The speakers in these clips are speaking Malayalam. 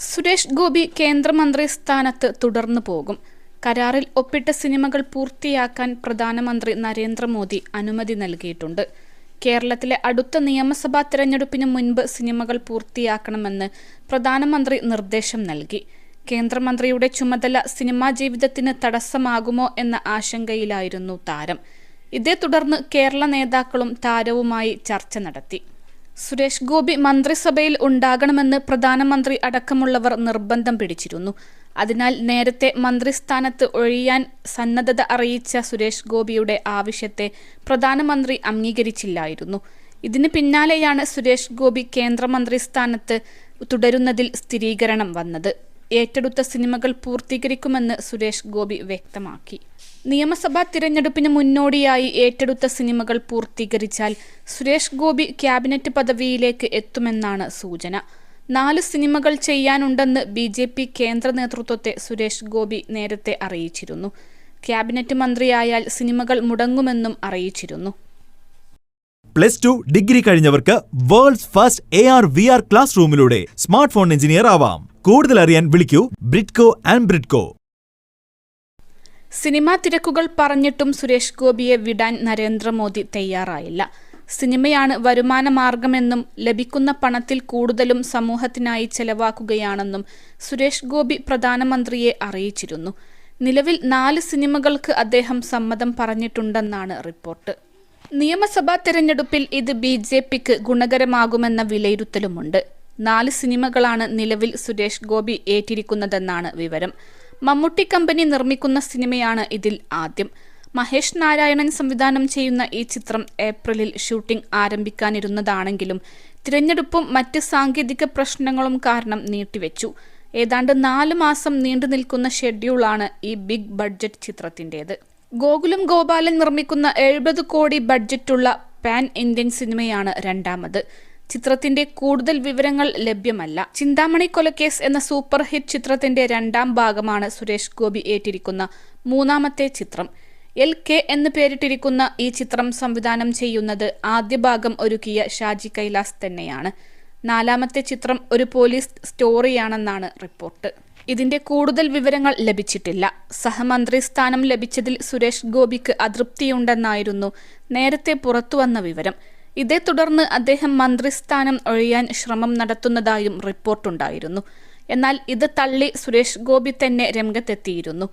സുരേഷ് ഗോപി കേന്ദ്രമന്ത്രി സ്ഥാനത്ത് തുടർന്നു പോകും. കരാറിൽ ഒപ്പിട്ട സിനിമകൾ പൂർത്തിയാക്കാൻ പ്രധാനമന്ത്രി നരേന്ദ്രമോദി അനുമതി നൽകിയിട്ടുണ്ട്. കേരളത്തിലെ അടുത്ത നിയമസഭാ തിരഞ്ഞെടുപ്പിന് മുൻപ് സിനിമകൾ പൂർത്തിയാക്കണമെന്ന് പ്രധാനമന്ത്രി നിർദ്ദേശം നൽകി. കേന്ദ്രമന്ത്രിയുടെ ചുമതല സിനിമാ ജീവിതത്തിന് തടസ്സമാകുമോ എന്ന ആശങ്കയിലായിരുന്നു താരം. ഇതേ തുടർന്ന് കേരള നേതാക്കളും താരവുമായി ചർച്ച നടത്തി. സുരേഷ് ഗോപി മന്ത്രിസഭയിൽ ഉണ്ടാകണമെന്ന് പ്രധാനമന്ത്രി അടക്കമുള്ളവർ നിർബന്ധം പിടിച്ചിരുന്നു. അതിനാൽ നേരത്തെ മന്ത്രിസ്ഥാനത്ത് ഒഴിയാൻ സന്നദ്ധത അറിയിച്ച സുരേഷ് ഗോപിയുടെ ആവശ്യത്തെ പ്രധാനമന്ത്രി അംഗീകരിച്ചില്ലായിരുന്നു. ഇതിന് പിന്നാലെയാണ് സുരേഷ് ഗോപി കേന്ദ്രമന്ത്രി സ്ഥാനത്ത് തുടരുന്നതിൽ സ്ഥിരീകരണം വന്നത്. ഏറ്റെടുത്ത സിനിമകൾ പൂർത്തീകരിക്കുമെന്ന് സുരേഷ് ഗോപി വ്യക്തമാക്കി. നിയമസഭാ തിരഞ്ഞെടുപ്പിന് മുന്നോടിയായി ഏറ്റെടുത്ത സിനിമകൾ പൂർത്തീകരിച്ചാൽ സുരേഷ് ഗോപി ക്യാബിനറ്റ് പദവിയിലേക്ക് എത്തുമെന്നാണ് സൂചന. 4 സിനിമകൾ ചെയ്യാനുണ്ടെന്ന് BJP കേന്ദ്ര നേതൃത്വത്തെ സുരേഷ് ഗോപി നേരത്തെ അറിയിച്ചിരുന്നു. ക്യാബിനറ്റ് മന്ത്രിയായാൽ സിനിമകൾ മുടങ്ങുമെന്നും അറിയിച്ചിരുന്നു. +2 ഡിഗ്രി കഴിഞ്ഞവർക്ക് വേൾഡ്സ് ഫസ്റ്റ് AR/VR ക്ലാസ് റൂമിലൂടെ സ്മാർട്ട് ഫോൺ എഞ്ചിനീയർ ആവാം. കൂടുതൽ അറിയാൻ വിളിക്കൂ ബ്രിഡ്കോ. സിനിമാ തിരക്കുകൾ പറഞ്ഞിട്ടും സുരേഷ് ഗോപിയെ വിടാൻ നരേന്ദ്രമോദി തയ്യാറായില്ല. സിനിമയാണ് വരുമാന മാർഗമെന്നും ലഭിക്കുന്ന പണത്തിൽ കൂടുതലും സമൂഹത്തിനായി ചെലവാക്കുകയാണെന്നും സുരേഷ് ഗോപി പ്രധാനമന്ത്രിയെ അറിയിച്ചിരുന്നു. നിലവിൽ 4 സിനിമകൾക്ക് അദ്ദേഹം സമ്മതം പറഞ്ഞിട്ടുണ്ടെന്നാണ് റിപ്പോർട്ട്. നിയമസഭാ തെരഞ്ഞെടുപ്പിൽ ഇത് BJPക്ക് ഗുണകരമാകുമെന്ന വിലയിരുത്തലുമുണ്ട്. 4 സിനിമകളാണ് നിലവിൽ സുരേഷ് ഗോപി ഏറ്റിരിക്കുന്നതെന്നാണ് വിവരം. മമ്മൂട്ടി കമ്പനി നിർമ്മിക്കുന്ന സിനിമയാണ് ഇതിൽ ആദ്യം. മഹേഷ് നാരായണൻ സംവിധാനം ചെയ്യുന്ന ഈ ചിത്രം ഏപ്രിലിൽ ഷൂട്ടിംഗ് ആരംഭിക്കാനിരുന്നതാണെങ്കിലും തിരഞ്ഞെടുപ്പും മറ്റ് സാങ്കേതിക പ്രശ്നങ്ങളും കാരണം നീട്ടിവെച്ചു. ഏതാണ്ട് 4 മാസം നീണ്ടു നിൽക്കുന്ന ഷെഡ്യൂളാണ് ഈ ബിഗ് ബഡ്ജറ്റ് ചിത്രത്തിൻ്റേത്. ഗോകുലം ഗോപാലൻ നിർമ്മിക്കുന്ന 70 കോടി ബഡ്ജറ്റുള്ള പാൻ ഇന്ത്യൻ സിനിമയാണ് രണ്ടാമത്. ചിത്രത്തിന്റെ കൂടുതൽ വിവരങ്ങൾ ലഭ്യമല്ല. ചിന്താമണി കൊലക്കേസ് എന്ന സൂപ്പർ ഹിറ്റ് ചിത്രത്തിന്റെ 2ാം ഭാഗമാണ് സുരേഷ് ഗോപി ഏറ്റിരിക്കുന്ന 3ാമത്തെ ചിത്രം. LK എന്ന് പേരിട്ടിരിക്കുന്ന ഈ ചിത്രം സംവിധാനം ചെയ്യുന്നത് ആദ്യ ഭാഗം ഒരുക്കിയ ഷാജി കൈലാസ് തന്നെയാണ്. 4ാമത്തെ ചിത്രം ഒരു പോലീസ് സ്റ്റോറിയാണെന്നാണ് റിപ്പോർട്ട്. ഇതിന്റെ കൂടുതൽ വിവരങ്ങൾ ലഭിച്ചിട്ടില്ല. സഹമന്ത്രി സ്ഥാനം ലഭിച്ചതിൽ സുരേഷ് ഗോപിക്ക് അതൃപ്തിയുണ്ടെന്നായിരുന്നു നേരത്തെ പുറത്തുവന്ന വിവരം. ഇതേ തുടർന്ന് അദ്ദേഹം മന്ത്രിസ്ഥാനം ഒഴിയാൻ ശ്രമം നടത്തുന്നതായും റിപ്പോർട്ടുണ്ടായിരുന്നു. എന്നാൽ ഇത് തള്ളി സുരേഷ് ഗോപി തന്നെ രംഗത്തെത്തിയിരുന്നു.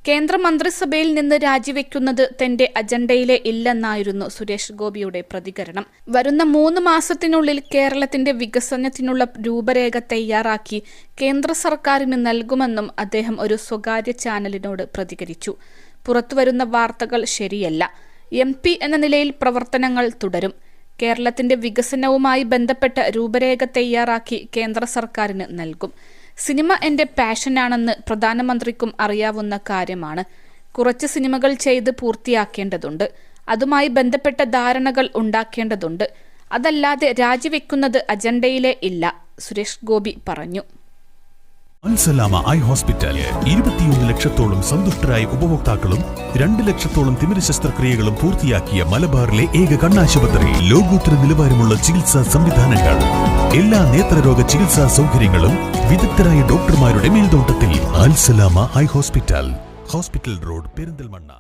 കേന്ദ്രമന്ത്രിസഭയിൽ നിന്ന് രാജിവെക്കുന്നത് തന്റെ അജണ്ടയിലെ ഇല്ലെന്നായിരുന്നു സുരേഷ് ഗോപിയുടെ പ്രതികരണം. വരുന്ന 3 മാസത്തിനുള്ളിൽ കേരളത്തിന്റെ വികസനത്തിനുള്ള രൂപരേഖ തയ്യാറാക്കി കേന്ദ്ര സർക്കാരിന് നൽകുമെന്നും അദ്ദേഹം ഒരു സ്വകാര്യ ചാനലിനോട് പ്രതികരിച്ചു. പുറത്തുവരുന്ന വാർത്തകൾ ശരിയല്ല. MP എന്ന നിലയിൽ പ്രവർത്തനങ്ങൾ തുടരും. കേരളത്തിന്റെ വികസനവുമായി ബന്ധപ്പെട്ട രൂപരേഖ തയ്യാറാക്കി കേന്ദ്ര സർക്കാരിന് നൽകും. സിനിമ എന്റെ പാഷനാണെന്ന് പ്രധാനമന്ത്രിക്കും അറിയാവുന്ന കാര്യമാണ്. കുറച്ച് സിനിമകൾ ചെയ്ത് പൂർത്തിയാക്കേണ്ടതുണ്ട്. അതുമായി ബന്ധപ്പെട്ട ധാരണകൾ ഉണ്ടാക്കേണ്ടതുണ്ട്. അതല്ലാതെ രാജിവെക്കുന്നത് അജണ്ടയിലേ ഇല്ല, സുരേഷ് ഗോപി പറഞ്ഞു. അൽസലാമ ഐ ഹോസ്പിറ്റൽ 21 ലക്ഷത്തോളം സന്തുഷ്ടരായ ഉപഭോക്താക്കളും 2 ലക്ഷത്തോളം തിമിര ശസ്ത്രക്രിയകളും പൂർത്തിയാക്കിയ മലബാറിലെ ഏക കണ്ണാശുപത്രി. ലോകോത്തര നിലവാരമുള്ള ചികിത്സാ സംവിധാനങ്ങൾ, എല്ലാ നേത്രരോഗ ചികിത്സാ സൗകര്യങ്ങളും വിദഗ്ധരായ ഡോക്ടർമാരുടെ മേൽനോട്ടത്തിൽ. Al Salama eye hospital, hospital road, Perinthalmanna.